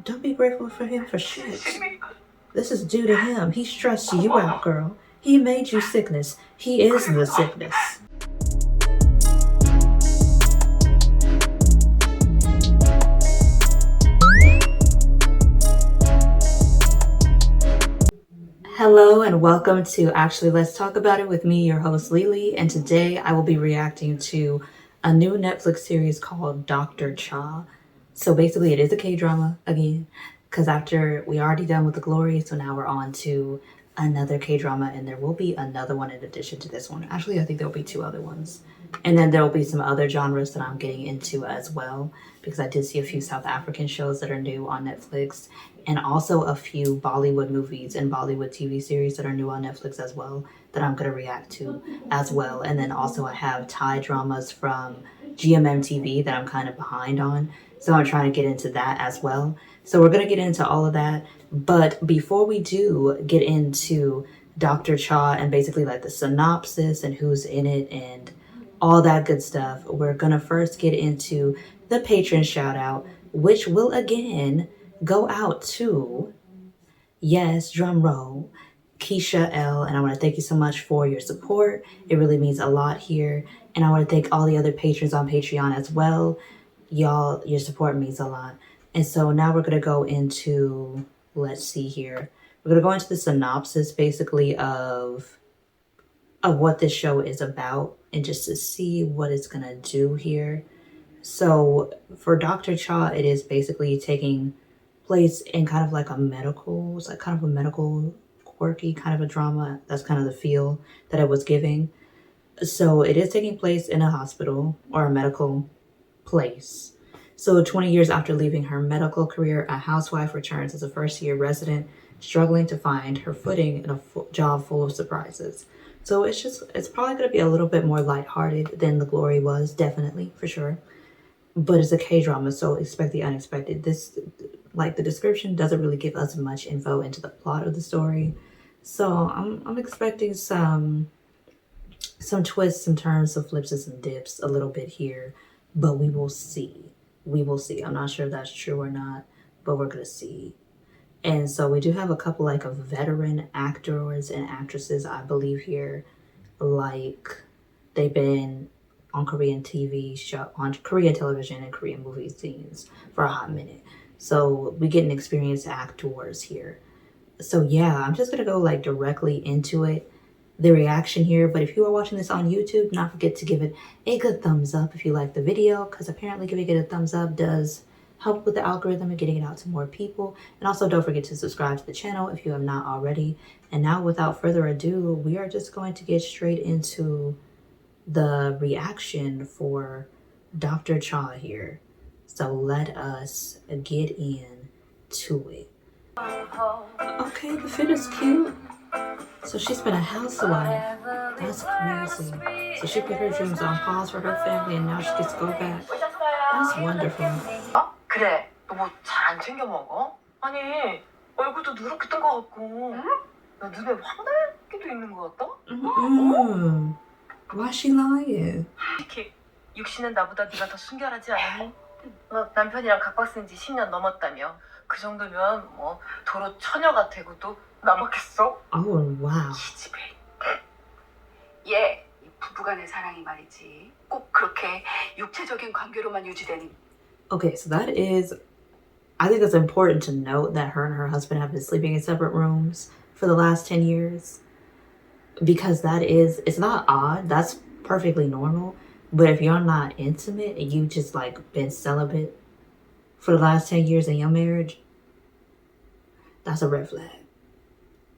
Don't be grateful for him for shit. This is due to him. He stressed you out, girl. He made you sickness. He is the sickness. Hello and welcome to Actually Let's Talk About It with me, your host Lily, and today I will be reacting to a new Netflix series called Dr. Cha. So basically it is a K-drama again, because after we already done with The Glory, so now we're on to another K-drama, and there will be another one in addition to this one. Actually, I think there will be two other ones. And then there will be some other genres that I'm getting into as well, because I did see a few South African shows that are new on Netflix, and also a few Bollywood movies and Bollywood TV series that are new on Netflix as well that I'm going to react to as well. And then also I have Thai dramas from GMM TV that I'm kind of behind on, so I'm trying to get into that as well. So we're going to get into all of that. But before we do get into Dr. Cha and basically like the synopsis and who's in it and all that good stuff, we're going to first get into the patron shout out, which will again go out to, yes, drum roll, Keisha L. And I want to thank you so much for your support. It really means a lot here. And I want to thank all the other patrons on Patreon as well. Y'all, your support means a lot. And so now we're going to go into, let's see here. We're going to go into the synopsis basically of what this show is about and just to see what it's going to do here. So for Dr. Cha, it is basically taking place in kind of like a medical, it's like kind of a medical quirky kind of a drama. That's kind of the feel that it was giving. So it is taking place in a hospital or a medical place. So 20 years after leaving her medical career, a housewife returns as a first-year resident, struggling to find her footing in a job full of surprises. So it's probably going to be a little bit more lighthearted than The Glory was, definitely, for sure. But it's a K-drama, so expect the unexpected. This, like, the description doesn't really give us much info into the plot of the story. So I'm expecting some twists, some turns, some flips and some dips a little bit here. But we will see. We will see. I'm not sure if that's true or not, but we're going to see. And so we do have a couple like of veteran actors and actresses, I believe here. Like they've been on Korean TV show, on Korean television and Korean movie scenes for a hot minute. So we get an experienced actors here. So yeah, I'm just going to go like directly into it. The reaction here, but if you are watching this on YouTube, do not forget to give it a good thumbs up if you like the video, because apparently giving it a thumbs up does help with the algorithm and getting it out to more people. And also don't forget to subscribe to the channel if you have not already. And now without further ado, we are just going to get straight into the reaction for Dr. Cha here. So let us get into it. Okay, the fit is cute. So she's been a housewife. That's crazy. So she put her dreams on pause for her family and now she gets to go back. That's wonderful. 그래, 너 뭐 잘 안 챙겨 먹어? 아니, 얼굴도 누렇게 뜬 것 같고, 너 눈에 황달기도 있는 것 같다? Why is she lying? 특히 육신은 나보다 네가 더 순결하지 않니? 너 남편이랑 각박 쓴 지 10년 넘었다며. 그 정도면 뭐 도로 처녀가 되고도 남았겠어? Oh, wow. 기집애. 얘, 부부간의 사랑이 말이지. 꼭 그렇게 육체적인 관계로만 유지되는. Okay, so that is, I think it's important to note that her and her husband have been sleeping in separate rooms for the last 10 years. Because that is, it's not odd, that's perfectly normal. But if you're not intimate and you just like been celibate for the last 10 years in your marriage, that's a red flag.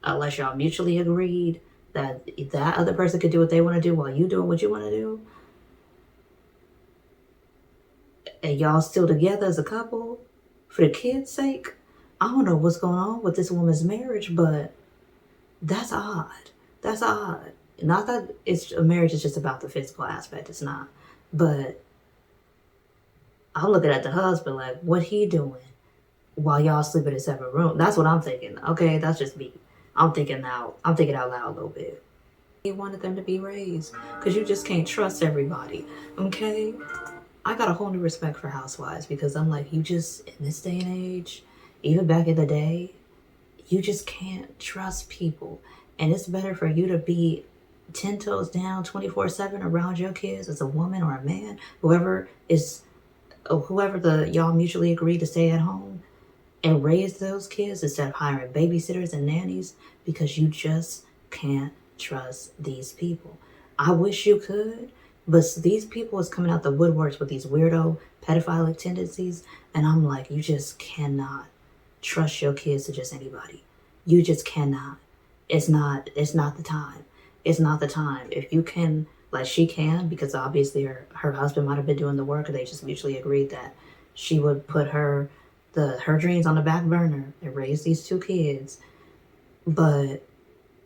Unless y'all mutually agreed that that other person could do what they want to do while you doing what you want to do. And y'all still together as a couple for the kids' sake. I don't know what's going on with this woman's marriage, but that's odd. That's odd. Not that it's a marriage is just about the physical aspect. It's not. But I'm looking at the husband like, what he doing while y'all sleep in a separate room? That's what I'm thinking. Okay, that's just me. I'm thinking out loud a little bit. He wanted them to be raised because you just can't trust everybody. Okay? I got a whole new respect for housewives because I'm like, you just, in this day and age, even back in the day, you just can't trust people. And it's better for you to be 10 toes down 24/7 around your kids as a woman or a man, whoever the y'all mutually agree to stay at home and raise those kids instead of hiring babysitters and nannies because you just can't trust these people. I wish you could, but these people is coming out the woodworks with these weirdo pedophilic tendencies, and I'm like, you just cannot trust your kids to just anybody. You just cannot. It's not the time. It's not the time. If you can, like she can, because obviously her husband might have been doing the work and they just mutually agreed that she would put her dreams on the back burner and raise these two kids. But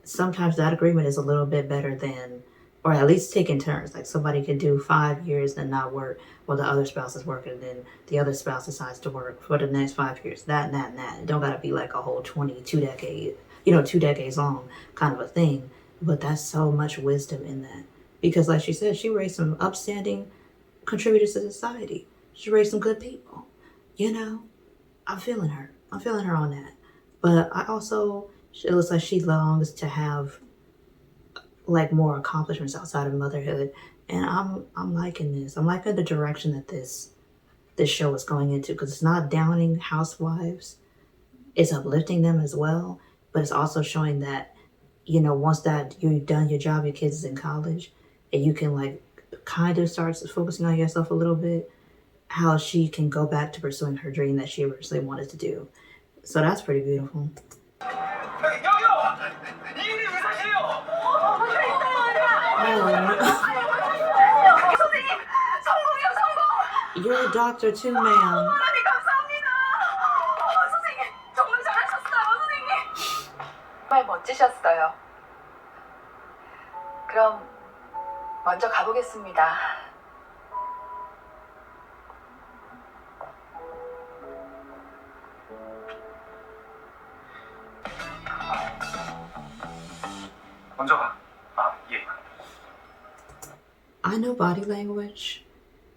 sometimes that agreement is a little bit better than, or at least taking turns. Like somebody could do 5 years and not work while the other spouse is working, and then the other spouse decides to work for the next 5 years. That, and that, and that. It don't gotta be like a whole 2 decades long kind of a thing. But that's so much wisdom in that. Because like she said, she raised some upstanding contributors to society. She raised some good people. You know? I'm feeling her. I'm feeling her on that. But I also, it looks like she longs to have like more accomplishments outside of motherhood, and I'm liking this. I'm liking the direction that this show is going into because it's not downing housewives. It's uplifting them as well, but it's also showing that once that you've done your job, your kids is in college, and you can like kind of start focusing on yourself a little bit. How she can go back to pursuing her dream that she originally wanted to do. So that's pretty beautiful. Oh, you're a doctor too, ma'am. 정말 멋지셨어요. 그럼 먼저 가보겠습니다. 먼저 가. 예. I know body language,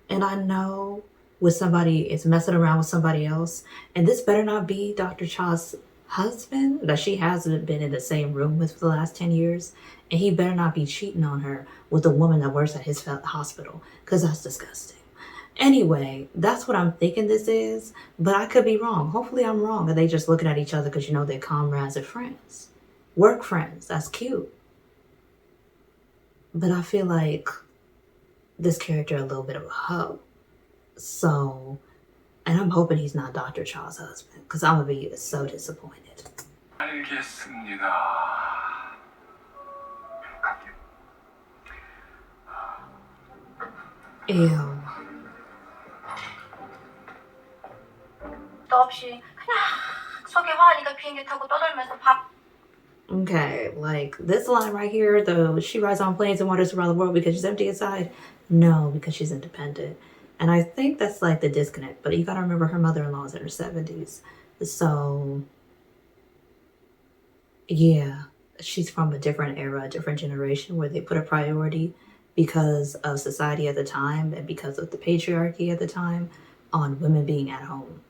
and I know when somebody is messing around with somebody else, and this better not be Dr. Cha's husband that she hasn't been in the same room with for the last 10 years, and he better not be cheating on her with the woman that works at his hospital, because that's disgusting. Anyway, that's what I'm thinking this is, but I could be wrong. Hopefully I'm wrong, and they just looking at each other because they're comrades and friends. Work friends, that's cute. But I feel like this character a little bit of a hoe. So, and I'm hoping he's not Dr. Cha's husband, because I'm going to be so disappointed. 알겠습니다. 갈게요. Ew. 또 없이 그냥 속이 화하니까 비행기 타고 떠들면서 밥. Okay, like this line right here, though, she rides on planes and wanders around the world because she's empty inside. No, because she's independent. And I think that's like the disconnect. But you gotta remember her mother-in-law is in her 70s. So, yeah, she's from a different era, a different generation where they put a priority because of society at the time and because of the patriarchy at the time on women being at home.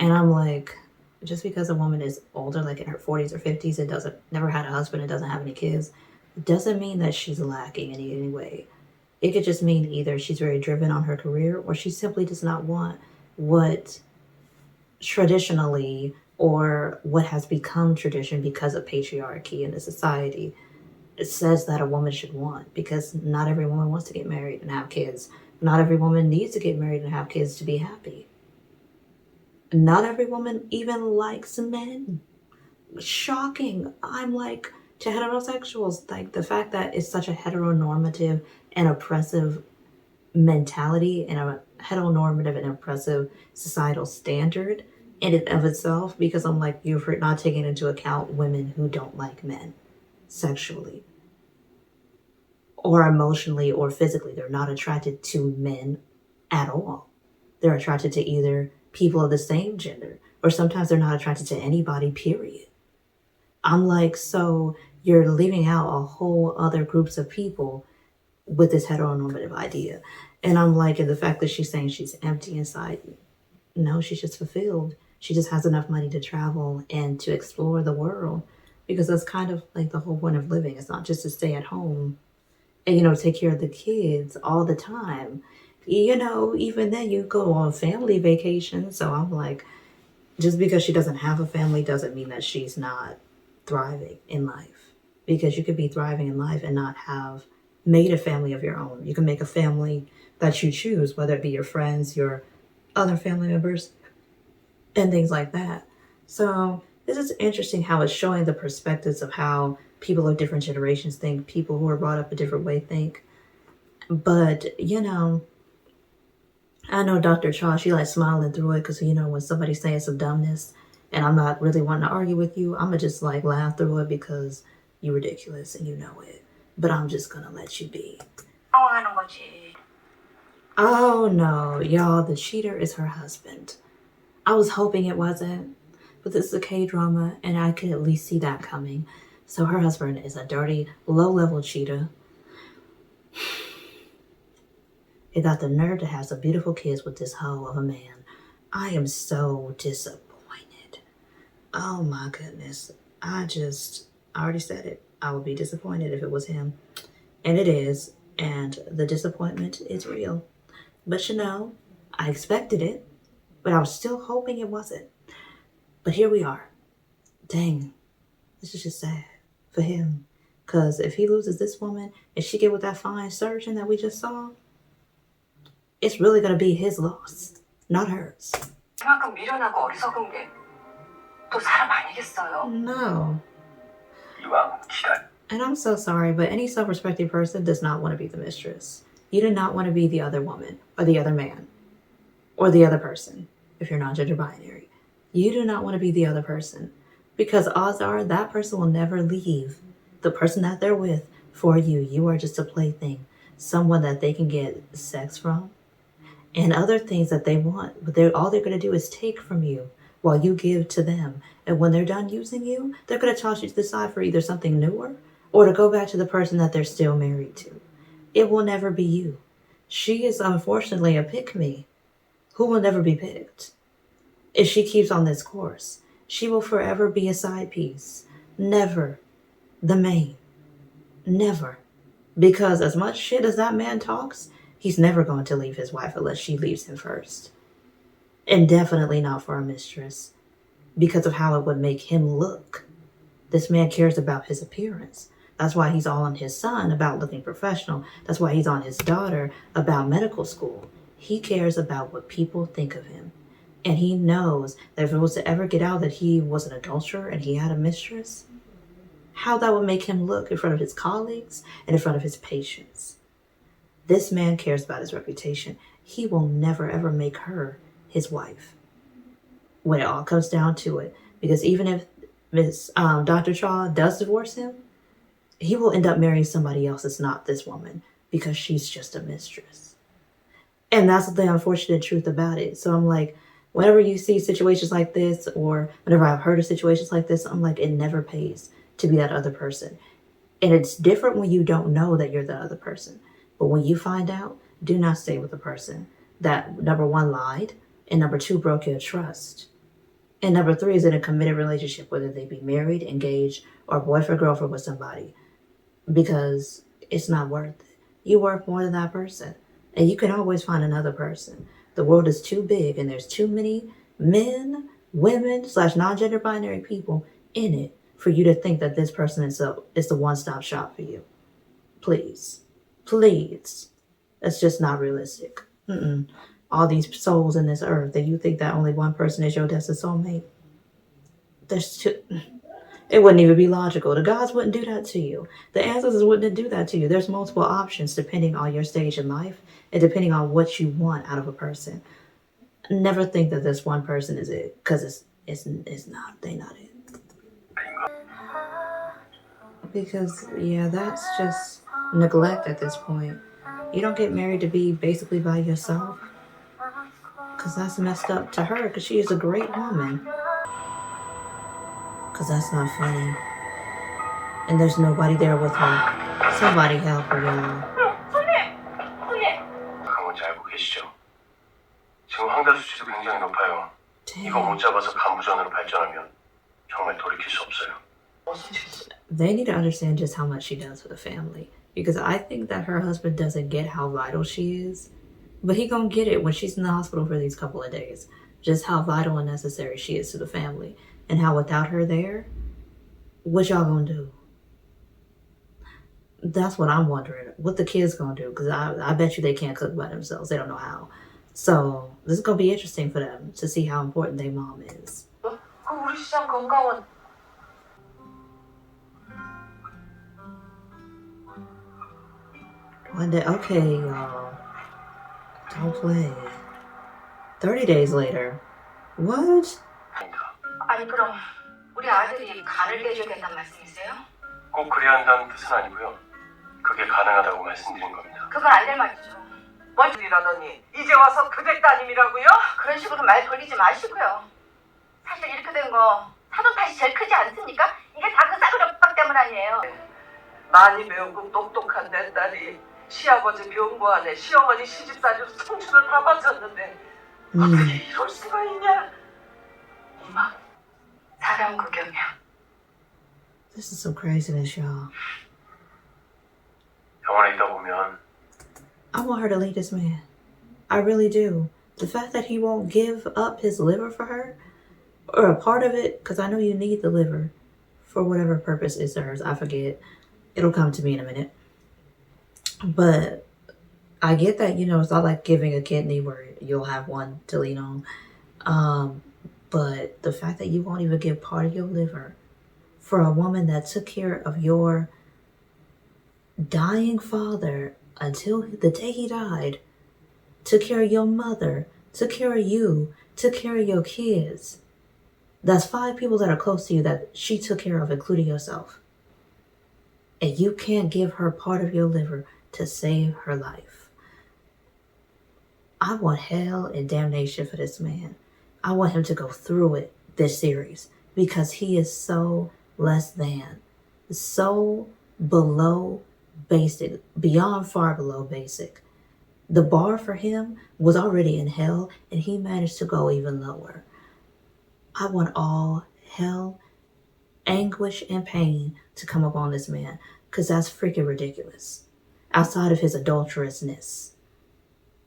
And I'm like, just because a woman is older, like in her 40s or 50s, and never had a husband and doesn't have any kids, doesn't mean that she's lacking in any way. It could just mean either she's very driven on her career or she simply does not want what traditionally or what has become tradition because of patriarchy in the society it says that a woman should want, because not every woman wants to get married and have kids. Not every woman needs to get married and have kids to be happy. Not every woman even likes men. Shocking. I'm like, to heterosexuals, like the fact that it's such a heteronormative and oppressive mentality and a heteronormative and oppressive societal standard in and of itself, because I'm like, you're not taking into account women who don't like men sexually or emotionally or physically. They're not attracted to men at all. They're attracted to either people of the same gender, or sometimes they're not attracted to anybody, period. I'm like, so you're leaving out a whole other groups of people with this heteronormative idea. And I'm like, and the fact that she's saying she's empty inside, no, she's just fulfilled. She just has enough money to travel and to explore the world because that's kind of like the whole point of living. It's not just to stay at home and, take care of the kids all the time. Even then you go on family vacation. So I'm like, just because she doesn't have a family doesn't mean that she's not thriving in life. Because you could be thriving in life and not have made a family of your own. You can make a family that you choose, whether it be your friends, your other family members, and things like that. So this is interesting how it's showing the perspectives of how people of different generations think, people who are brought up a different way think. But, I know Dr. Cha, she like smiling through it because, when somebody's saying some dumbness and I'm not really wanting to argue with you, I'm going to just like laugh through it because you're ridiculous and you know it. But I'm just going to let you be. 당황하는 거지. Oh no, y'all, the cheater is her husband. I was hoping it wasn't, but this is a K-drama and I could at least see that coming. So her husband is a dirty, low-level cheater. He got the nerve to have some beautiful kids with this hoe of a man. I am so disappointed. Oh my goodness. I already said it. I would be disappointed if it was him. And it is. And the disappointment is real. But I expected it. But I was still hoping it wasn't. But here we are. Dang. This is just sad for him. Because if he loses this woman, and she get with that fine surgeon that we just saw, it's really going to be his loss, not hers. 그만큼 미련하고 어리석은 게 또 사람 아니겠어요? No. 이왕 기다려. And I'm so sorry, but any self-respecting person does not want to be the mistress. You do not want to be the other woman, or the other man, or the other person, if you're not gender binary. You do not want to be the other person. Because odds are that person will never leave the person that they're with for you. You are just a plaything, someone that they can get sex from, and other things that they want. But all they're going to do is take from you while you give to them. And when they're done using you, they're going to toss you to the side for either something newer or to go back to the person that they're still married to. It will never be you. She is unfortunately a pick-me who will never be picked. If she keeps on this course, she will forever be a side piece. Never the main. Never. Because as much shit as that man talks, he's never going to leave his wife unless she leaves him first. And definitely not for a mistress. Because of how it would make him look. This man cares about his appearance. That's why he's all on his son about looking professional. That's why he's on his daughter about medical school. He cares about what people think of him. And he knows that if it was to ever get out that he was an adulterer and he had a mistress, how that would make him look in front of his colleagues and in front of his patients. This man cares about his reputation. He will never ever make her his wife when it all comes down to it. Because even if Dr. Cha does divorce him, he will end up marrying somebody else that's not this woman because she's just a mistress. And that's the unfortunate truth about it. So I'm like, whenever you see situations like this, or whenever I've heard of situations like this, I'm like, it never pays to be that other person. And it's different when you don't know that you're the other person. But when you find out, do not stay with a person that, number one, lied, and number two, broke your trust. And number three, is in a committed relationship, whether they be married, engaged, or boyfriend, girlfriend with somebody. Because it's not worth it. You worth more than that person. And you can always find another person. The world is too big and there's too many men, women, / non-gender binary people in it for you to think that this person is the one-stop shop for you. Please. Please. That's just not realistic. All these souls in this earth that you think that only one person is your destined soulmate. It wouldn't even be logical. The gods wouldn't do that to you. The ancestors wouldn't do that to you. There's multiple options depending on your stage in life and depending on what you want out of a person. Never think that this one person is it, because it's not. They're not it. Because, yeah, that's just neglect at this point. You don't get married to be basically by yourself. Because that's messed up to her, because she is a great woman. Because that's not funny. And there's nobody there with her. Somebody help her, y'all. 가능성이 높아요. 이거 못 잡아서 간부전으로 발전하면 정말 돌이킬 수 없어요. They need to understand just how much she does for the family. Because I think that her husband doesn't get how vital she is. But he gonna get it when she's in the hospital for these couple of days. Just how vital and necessary she is to the family. And how without her there, what y'all gonna do? That's what I'm wondering. What the kids gonna do? Because I bet you they can't cook by themselves. They don't know how. So this is gonna be interesting for them to see how important their mom is. 우리 시장 건강원. One day, okay, y'all. Don't play. 30 days later. What? 아니 그럼 우리 아들이 간을 떼줘야겠다는 말씀이세요? 꼭 그래야 한다는 뜻은 아니고요. 그게 가능하다고 말씀드린 겁니다. 그건 안 될 말이죠. 뭔 일이라더니 이제 와서 그대 따님이라고요? 그런 식으로 말 돌리지 마시고요. 사실 이렇게 된 거 사돈 탓이 제일 크지 않습니까? 이게 다 그 싸구려 오빠 때문 아니에요. 많이 배우고 똑똑한 내 딸이 시아버지 병고 안에 시어머니 시집살이로 청춘을 다 바쳤는데 어떻게 이럴 수가 있냐? 엄마, 사람 구경이야. This is some craziness, y'all. 병원에 있다 보면 I want her to lead this man. I really do. The fact that he won't give up his liver for her, or a part of it, because I know you need the liver for whatever purpose it serves. I forget. It'll come to me in a minute. But I get that, it's not like giving a kidney where you'll have one to lean on. But the fact that you won't even give part of your liver for a woman that took care of your dying father until the day he died, took care of your mother, took care of you, took care of your kids. That's 5 people that are close to you that she took care of, including yourself. And you can't give her part of your liver to save her life. I want hell and damnation for this man. I want him to go through it, this series, because he is so less than, so below basic, beyond far below basic. The bar for him was already in hell, and he managed to go even lower. I want all hell, anguish, and pain to come upon this man, because that's freaking ridiculous. Outside of his adulterousness,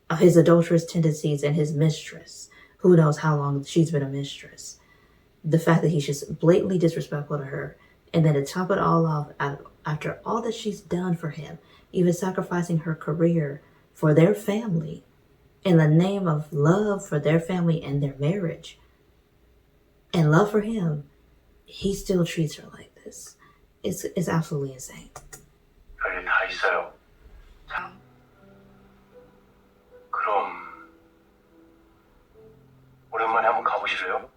of his adulterous tendencies and his mistress, who knows how long she's been a mistress. The fact that he's just blatantly disrespectful to her, and then to top it all off, after all that she's done for him, even sacrificing her career for their family, in the name of love for their family and their marriage, and love for him, he still treats her like this. It's absolutely insane. 별일 다 있어요. 그럼 오랜만에 한번 가보실래요?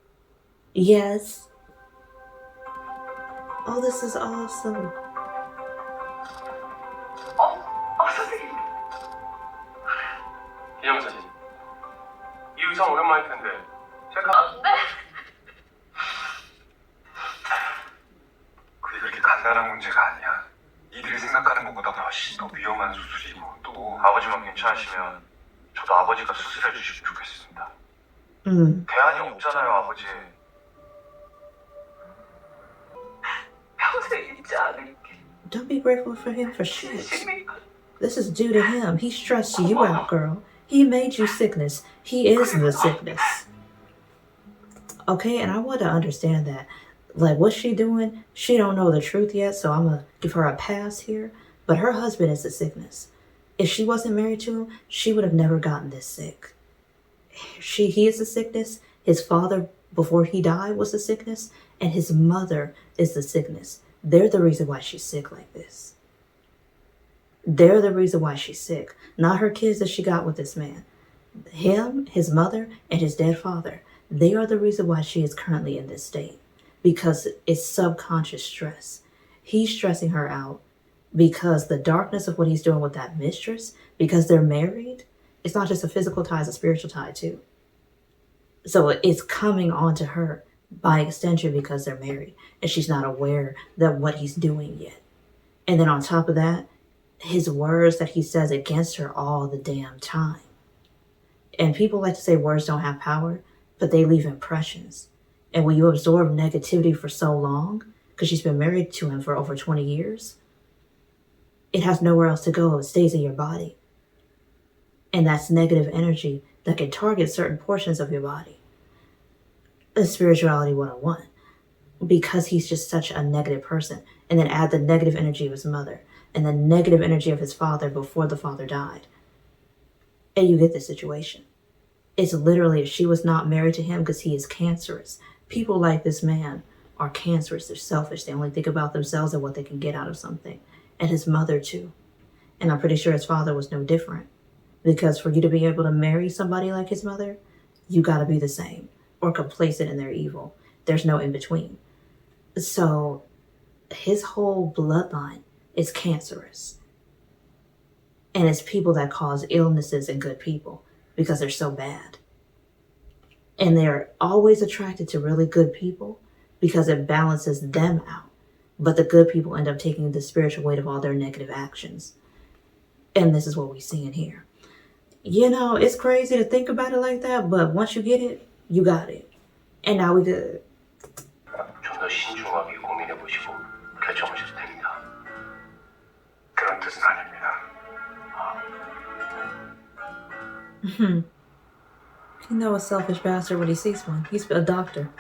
Yes. Oh, this is awesome. 선생님. 기념사진. 이 의상 오랜만일 텐데 제가 네? 그게 그렇게 간단한 문제가 아니야. 이들이 생각하는 것보다 훨씬 더 위험한 수술이고 또 아버지만 괜찮으시면 저도 아버지가 수술해 주시면 좋겠습니다. 대안이 없잖아요, 아버지. 평생 잊지 않을게. Don't be grateful for him for shit. 진심이 This is due to him. He stressed you out, girl. He made you sickness. He is the sickness. Okay, and I want to understand that. Like, what's she doing? She don't know the truth yet, so I'm going to give her a pass here. But her husband is the sickness. If she wasn't married to him, she would have never gotten this sick. He is the sickness. His father, before he died, was the sickness. And his mother is the sickness. They're the reason why she's sick like this. They're the reason why she's sick. Not her kids that she got with this man. Him, his mother, and his dead father. They are the reason why she is currently in this state. Because it's subconscious stress. He's stressing her out because the darkness of what he's doing with that mistress, because they're married, it's not just a physical tie, it's a spiritual tie too. So it's coming onto her by extension because they're married and she's not aware that what he's doing yet. And then on top of that, his words that he says against her all the damn time. And people like to say words don't have power. but they leave impressions. And when you absorb negativity for so long, because she's been married to him for over 20 years, it has nowhere else to go. It stays in your body. And that's negative energy that can target certain portions of your body. It's spirituality 101. Because he's just such a negative person. And then add the negative energy of his mother. And the negative energy of his father before the father died. And you get this situation. It's literally, if she was not married to him because he is cancerous. People like this man are cancerous. They're selfish. They only think about themselves and what they can get out of something. And his mother too. And I'm pretty sure his father was no different. Because for you to be able to marry somebody like his mother, you got to be the same. Or complacent in their evil. There's no in between. So his whole bloodline is cancerous. And it's people that cause illnesses in good people because they're so bad. And they're always attracted to really good people because it balances them out. But the good people end up taking the spiritual weight of all their negative actions. And this is what we see in here. You know, it's crazy to think about it like that, but once you get it, you got it. And now we good. 좀 더 신중하게 고민해 보시고 결정하셔도 됩니다. 그런 뜻은 아닙니다. You know a selfish bastard when he sees one. He's a doctor.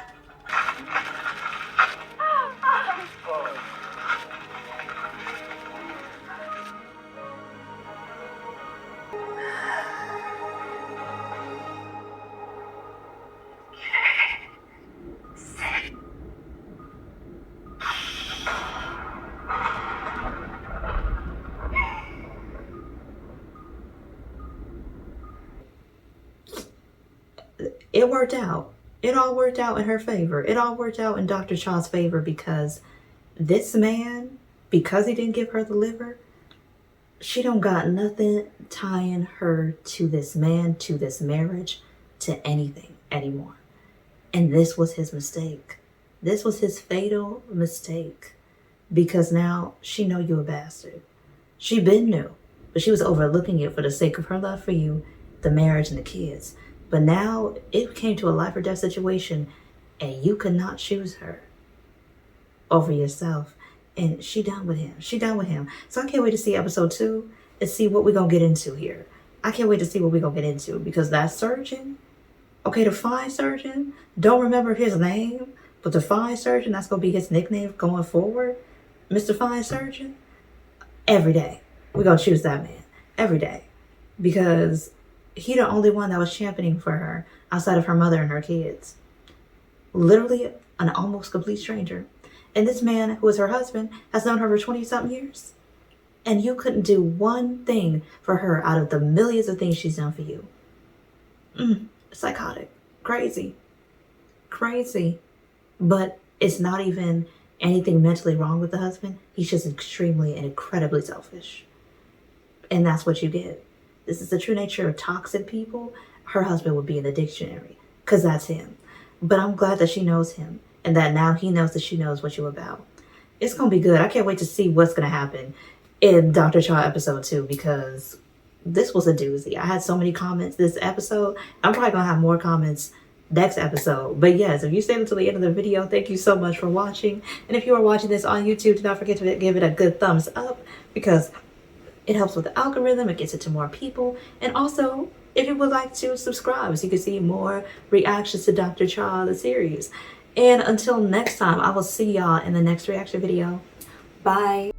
It worked out. It all worked out in her favor. It all worked out in Dr. Cha's favor because this man, because he didn't give her the liver, she don't got nothing tying her to this man, to this marriage, to anything anymore. And this was his mistake. This was his fatal mistake. Because now she know you a bastard. She been knew, but she was overlooking it for the sake of her love for you, the marriage and the kids. But now it came to a life or death situation and you could not choose her over yourself. And she done with him. She done with him. So I can't wait to see episode 2 and see what we're going to get into here. I can't wait to see what we're going to get into because that surgeon, okay, the fine surgeon, don't remember his name, but the fine surgeon, that's going to be his nickname going forward. Mr. Fine Surgeon, every day. We're going to choose that man every day because he the only one that was championing for her outside of her mother and her kids. Literally an almost complete stranger. And this man, who is her husband, has known her for 20-something years. And you couldn't do one thing for her out of the millions of things she's done for you. Psychotic. Crazy. Crazy. But it's not even anything mentally wrong with the husband. He's just extremely and incredibly selfish. And that's what you get. This is the true nature of toxic people. Her husband would be in the dictionary because that's him. But I'm glad that she knows him and that now he knows that she knows what you're about. It's going to be good. I can't wait to see what's going to happen in Dr. Cha episode 2 because this was a doozy. I had so many comments this episode. I'm probably going to have more comments next episode. But yes, if you stayed until the end of the video, thank you so much for watching. And if you are watching this on YouTube, do not forget to give it a good thumbs up because it helps with the algorithm. It gets it to more people. And also, if you would like to subscribe so you can see more reactions to Dr. Cha, the series. And until next time, I will see y'all in the next reaction video. Bye.